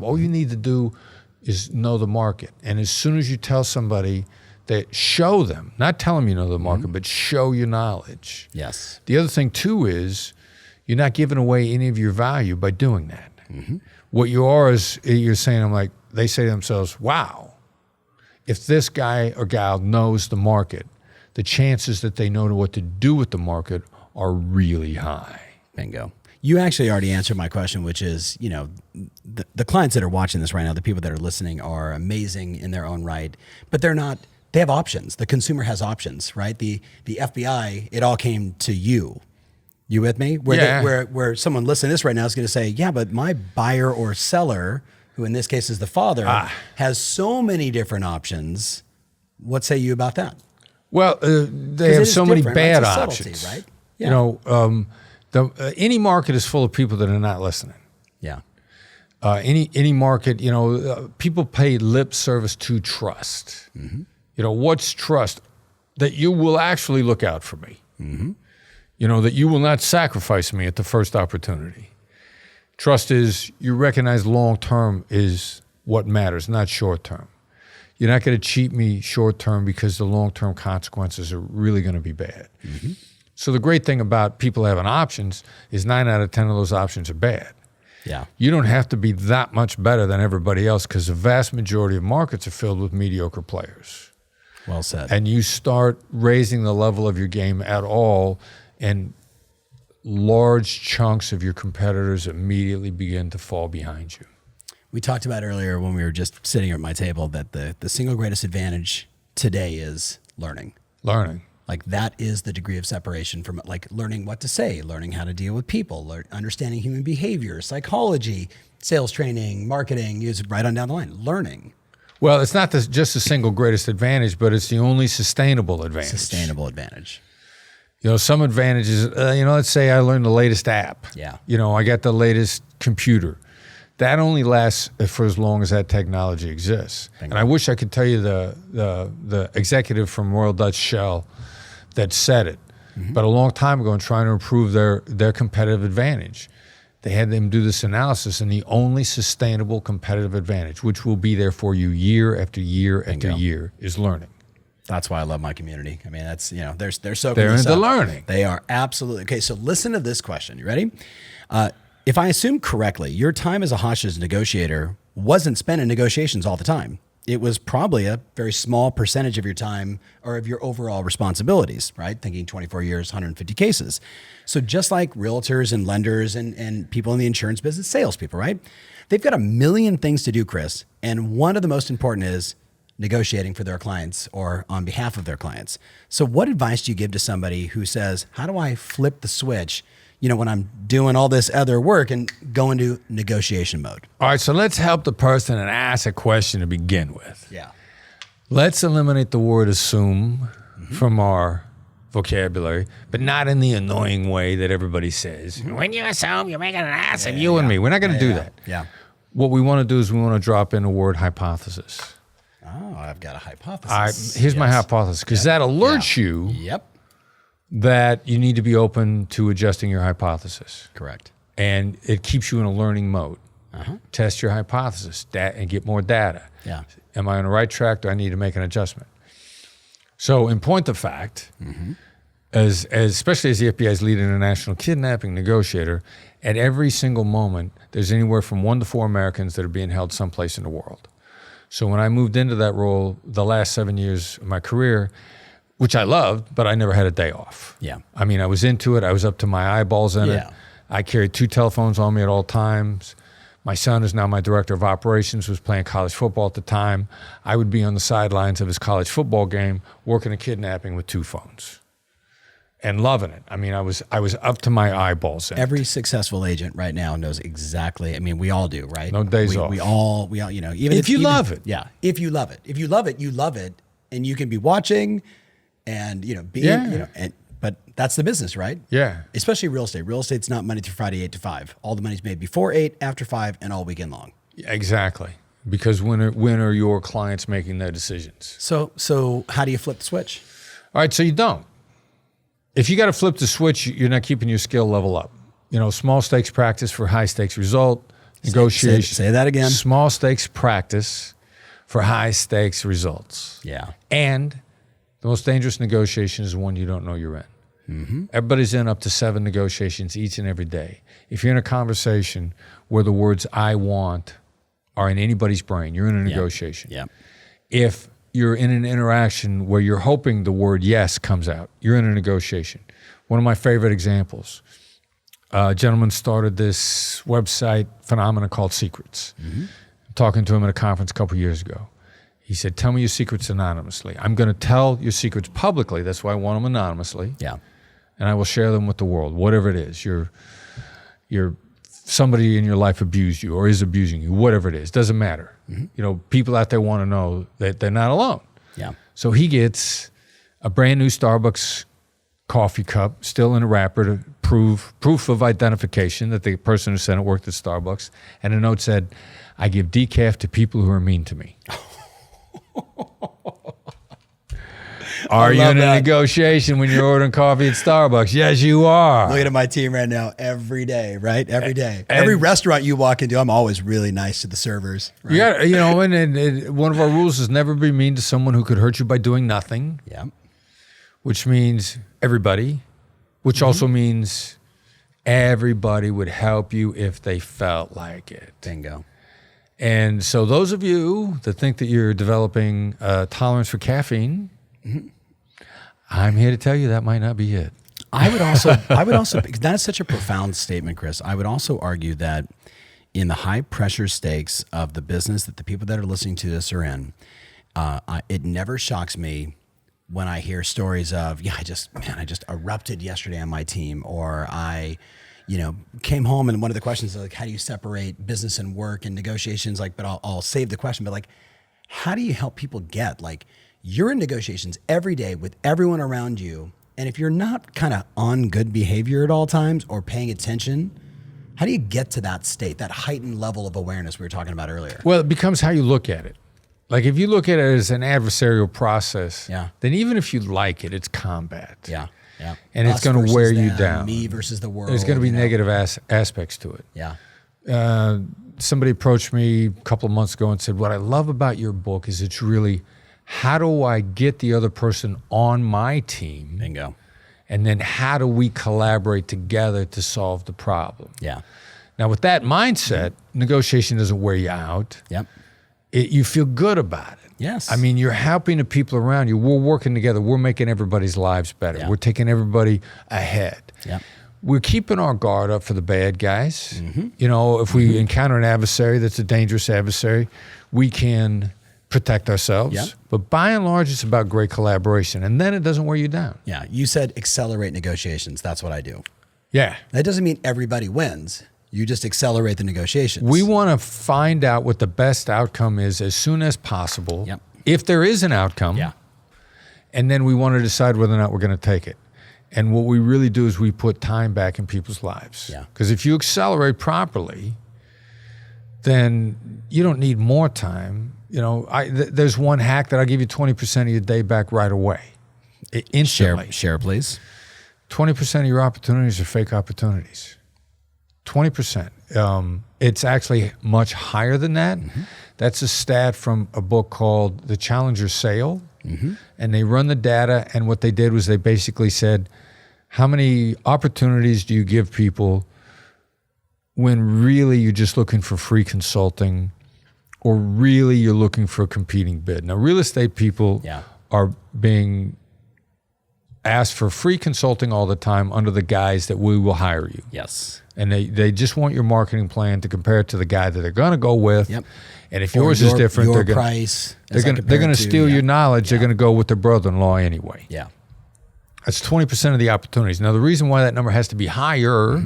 All you need to do is know the market. And as soon as you tell somebody that, show them, not tell them you know the market, but show your knowledge. Yes. The other thing too is you're not giving away any of your value by doing that. What you are is you're saying, they say to themselves, wow, if this guy or gal knows the market, the chances that they know what to do with the market are really high. Bingo. You actually already answered my question, which is, the clients that are watching this right now, the people that are listening are amazing in their own right, but they have options. The consumer has options, right? The FBI, it all came to you. You with me? Where someone listening to this right now is going to say, yeah, but my buyer or seller, who in this case is the father, has so many different options. What say you about that? Well, they have so many bad options, right? Yeah. Any market is full of people that are not listening. Yeah. Any market, people pay lip service to trust. What's trust? That you will actually look out for me. That you will not sacrifice me at the first opportunity. Trust is you recognize long-term is what matters, not short-term. You're not going to cheat me short-term because the long-term consequences are really going to be bad. So the great thing about people having options is 9 out of 10 of those options are bad. Yeah. You don't have to be that much better than everybody else because the vast majority of markets are filled with mediocre players. Well said. And you start raising the level of your game at all, and large chunks of your competitors immediately begin to fall behind you. We talked about earlier when we were just sitting at my table that the single greatest advantage today is learning. Learning. Like that is the degree of separation from learning what to say, learning how to deal with people, understanding human behavior, psychology, sales training, marketing, use right on down the line, learning. Well, it's not just the single greatest advantage, but it's the only sustainable advantage. Sustainable advantage. Some advantages, let's say I learned the latest app. Yeah. I got the latest computer. That only lasts for as long as that technology exists. And I wish I could tell you the executive from Royal Dutch Shell that said it. But a long time ago, in trying to improve their competitive advantage, they had them do this analysis, and the only sustainable competitive advantage, which will be there for you year after year after year, is learning. That's why I love my community. I mean, that's, they're soaking They're this into up. learning. They are absolutely. Okay, so listen to this question. You ready? If I assume correctly, your time as a hostage negotiator wasn't spent in negotiations all the time. It was probably a very small percentage of your time or of your overall responsibilities, right? Thinking 24 years, 150 cases. So just like realtors and lenders and people in the insurance business, salespeople, right? They've got a million things to do, Chris. And one of the most important is negotiating for their clients or on behalf of their clients. So what advice do you give to somebody who says, how do I flip the switch, when I'm doing all this other work and go into negotiation mode? All right, so let's help the person and ask a question to begin with. Yeah. Let's eliminate the word assume from our vocabulary, but not in the annoying way that everybody says. When you assume, you're making an ass of you and me. We're not going to do that. Yeah. What we want to do is we want to drop in the word hypothesis. Oh, I've got a hypothesis. Here's my hypothesis, because that alerts you that you need to be open to adjusting your hypothesis. Correct. And it keeps you in a learning mode. Test your hypothesis and get more data. Yeah. Am I on the right track? Do I need to make an adjustment? So in point of fact, especially as the FBI's lead international kidnapping negotiator, at every single moment, there's anywhere from 1 to 4 Americans that are being held someplace in the world. So when I moved into that role, the last 7 years of my career, which I loved, but I never had a day off. Yeah. I mean, I was into it. I was up to my eyeballs in it. I carried 2 telephones on me at all times. My son is now my director of operations, was playing college football at the time. I would be on the sidelines of his college football game, working a kidnapping with 2 phones and loving it. I mean, I was up to my eyeballs in Every it. successful agent right now knows exactly. I mean, we all do, right? No days off. We all, even if you love it. Yeah. If you love it. If you love it, you love it. And you can be watching and, being, but that's the business, right? Yeah. Especially real estate. Real estate's not Monday through Friday, 8 to 5. All the money's made before 8, after 5, and all weekend long. Exactly. Because when are your clients making their decisions? So how do you flip the switch? All right, so you don't. If you got to flip the switch, you're not keeping your skill level up. Small stakes practice for high stakes result. Negotiation. Say that again. Small stakes practice for high stakes results. Yeah. And the most dangerous negotiation is the one you don't know you're in. Mm-hmm. Everybody's in up to 7 negotiations each and every day. If you're in a conversation where the words "I want" are in anybody's brain, you're in a negotiation. Yeah. If you're in an interaction where you're hoping the word "yes" comes out, you're in a negotiation. One of my favorite examples, a gentleman started this website phenomenon called Secrets. Mm-hmm. Talking to him at a conference a couple years ago. He said, "Tell me your secrets anonymously. I'm going to tell your secrets publicly. That's why I want them anonymously. Yeah. And I will share them with the world, whatever it is. You're somebody in your life abused you or is abusing you, whatever it is. Doesn't matter. Mm-hmm. You know, people out there want to know that they're not alone." Yeah. So he gets a brand new Starbucks coffee cup, still in a wrapper to proof of identification that the person who sent it worked at Starbucks. And a note said, "I give decaf to people who are mean to me." Are you in a negotiation when you're ordering coffee at Starbucks? Yes, you are. Looking at my team right now every day, right? Every day. Every restaurant you walk into, I'm always really nice to the servers. Right? Yeah, you know, and one of our rules is never be mean to someone who could hurt you by doing nothing. Yeah. Which means everybody, which also means everybody would help you if they felt like it. Bingo. And so those of you that think that you're developing a tolerance for caffeine, I'm here to tell you that might not be it. I would also, because that's such a profound statement, Chris. I would also argue that in the high pressure stakes of the business that the people that are listening to this are in, it never shocks me when I hear stories of, I just erupted yesterday on my team, or I came home and one of the questions is like, how do you separate business and work and negotiations? Like, but I'll save the question, but like, how do you help people get, like, you're in negotiations every day with everyone around you. And if you're not kind of on good behavior at all times or paying attention, how do you get to that state, that heightened level of awareness we were talking about earlier? Well, it becomes how you look at it. Like if you look at it as an adversarial process, then even if you like it, it's combat. Yeah. And it's going to wear you down. Me versus the world. There's going to be negative aspects to it. Yeah. Somebody approached me a couple of months ago and said, "What I love about your book is it's really, how do I get the other person on my team? Bingo. And then how do we collaborate together to solve the problem?" Yeah. Now, with that mindset, negotiation doesn't wear you out. Yep. You feel good about it. Yes. I mean, you're helping the people around you. We're working together. We're making everybody's lives better. Yeah. We're taking everybody ahead. Yep. We're keeping our guard up for the bad guys. Mm-hmm. You know, if we encounter an adversary that's a dangerous adversary, we can protect ourselves. Yep. But by and large, it's about great collaboration. And then it doesn't wear you down. Yeah. You said accelerate negotiations. That's what I do. Yeah. That doesn't mean everybody wins. You just accelerate the negotiations. We want to find out what the best outcome is as soon as possible. Yep. If there is an outcome. Yeah. And then we want to decide whether or not we're going to take it. And what we really do is we put time back in people's lives. Yeah. Because if you accelerate properly, then you don't need more time. You know, there's one hack that I'll give you 20% of your day back right away. Instantly. Share, please. 20% of your opportunities are fake opportunities. 20%. It's actually much higher than that. Mm-hmm. That's a stat from a book called The Challenger Sale. Mm-hmm. And they run the data, and what they did was they basically said, how many opportunities do you give people when really you're just looking for free consulting, or really you're looking for a competing bid? Now, real estate people are being asked for free consulting all the time under the guise that we will hire you. Yes. And they just want your marketing plan to compare it to the guy that they're going to go with. Yep. And if yours is different, they're going to steal your knowledge. They're going to go with their brother-in-law anyway. Yeah. That's 20% of the opportunities. Now, the reason why that number has to be higher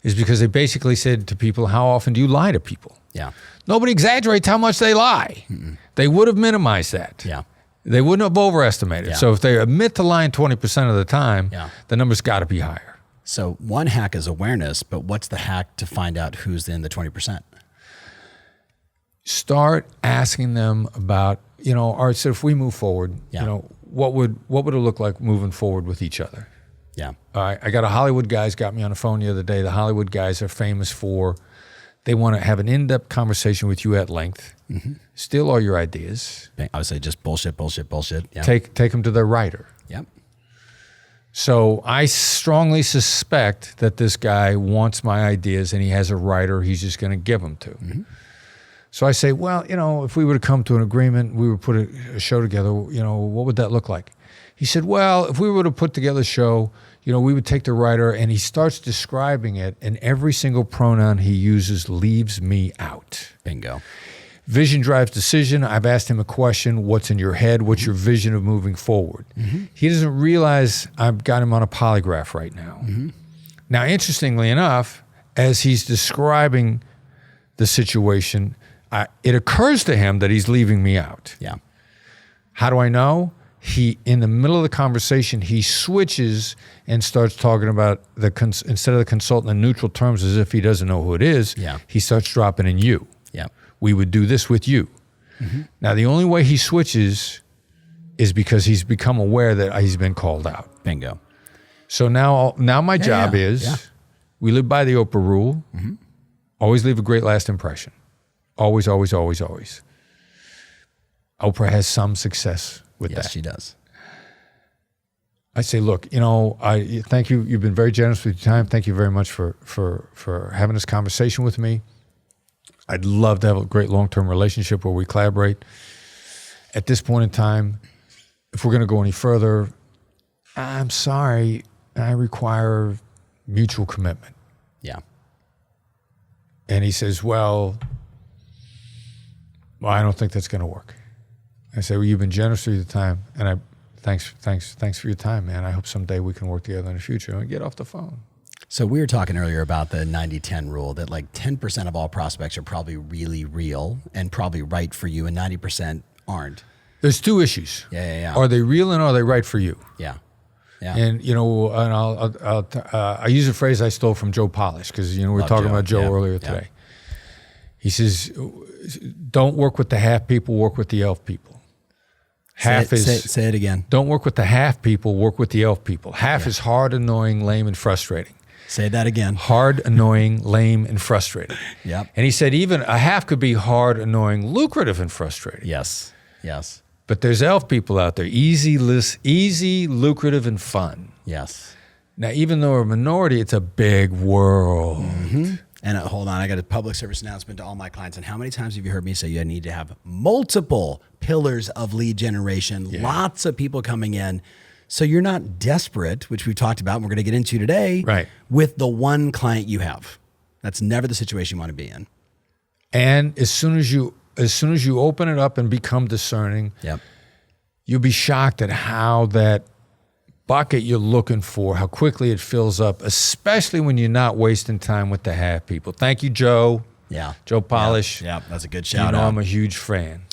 is because they basically said to people, how often do you lie to people? Yeah. Nobody exaggerates how much they lie. Mm-mm. They would have minimized that. Yeah. They wouldn't have overestimated. Yeah. So if they admit to lying 20% of the time, the number's got to be higher. So one hack is awareness, but what's the hack to find out who's in the 20%? Start asking them about, all right, so if we move forward, what would it look like moving forward with each other? Yeah. I got a Hollywood guy's got me on the phone the other day. The Hollywood guys are famous for, They want to have an in-depth conversation with you at length, steal all your ideas, I would say just bullshit. Yeah. take them to their writer. Yep. So I strongly suspect that this guy wants my ideas and he has a writer he's just going to give them to. So I say, well, if we were to come to an agreement, we would put a show together, what would that look like? He said, well, if we were to put together a show, we would take the writer, and he starts describing it, and every single pronoun he uses leaves me out. Bingo. Vision drives decision. I've asked him a question, what's in your head? What's your vision of moving forward? He doesn't realize I've got him on a polygraph right now. Now, interestingly enough, as he's describing the situation, it occurs to him that he's leaving me out. Yeah. How do I know? In the middle of the conversation, he switches and starts talking about instead of the consultant in neutral terms as if he doesn't know who it is, he starts dropping in you. Yeah. We would do this with you. Now, the only way he switches is because he's become aware that he's been called out. Bingo. So now my job is, we live by the Oprah rule, always leave a great last impression. Always, always, always, always. Oprah has some success with that. Yes, she does. I say, look, I thank you. You've been very generous with your time. Thank you very much for having this conversation with me. I'd love to have a great long-term relationship where we collaborate. At this point in time, if we're going to go any further, I'm sorry, I require mutual commitment. Yeah. And he says, well, I don't think that's going to work. I say, well, you've been generous with your time, and thanks for your time, man. I hope someday we can work together in the future. And get off the phone. So we were talking earlier about the 90-10 rule, that like 10% of all prospects are probably really real and probably right for you, and 90% aren't. There's two issues. Yeah. Are they real and are they right for you? Yeah. And I use a phrase I stole from Joe Polish because we were talking about Joe earlier today. He says, "Don't work with the half people, work with the elf people." Say it again. Don't work with the half people, work with the elf people. Half is hard, annoying, lame, and frustrating. Say that again. Hard, annoying, lame, and frustrating. Yep. And he said even a half could be hard, annoying, lucrative, and frustrating. Yes. But there's elf people out there, easy, lucrative, and fun. Yes. Now, even though we're a minority, it's a big world. And hold on, I got a public service announcement to all my clients. And how many times have you heard me say you need to have multiple pillars of lead generation, lots of people coming in, so you're not desperate, which we've talked about and we're going to get into today, with the one client you have. That's never the situation you want to be in. And as soon as you open it up and become discerning, you'll be shocked at how that bucket you're looking for, how quickly it fills up, especially when you're not wasting time with the half people. Thank you, Joe. Yeah. Joe Polish. Yeah, that's a good shout out. I'm a huge fan.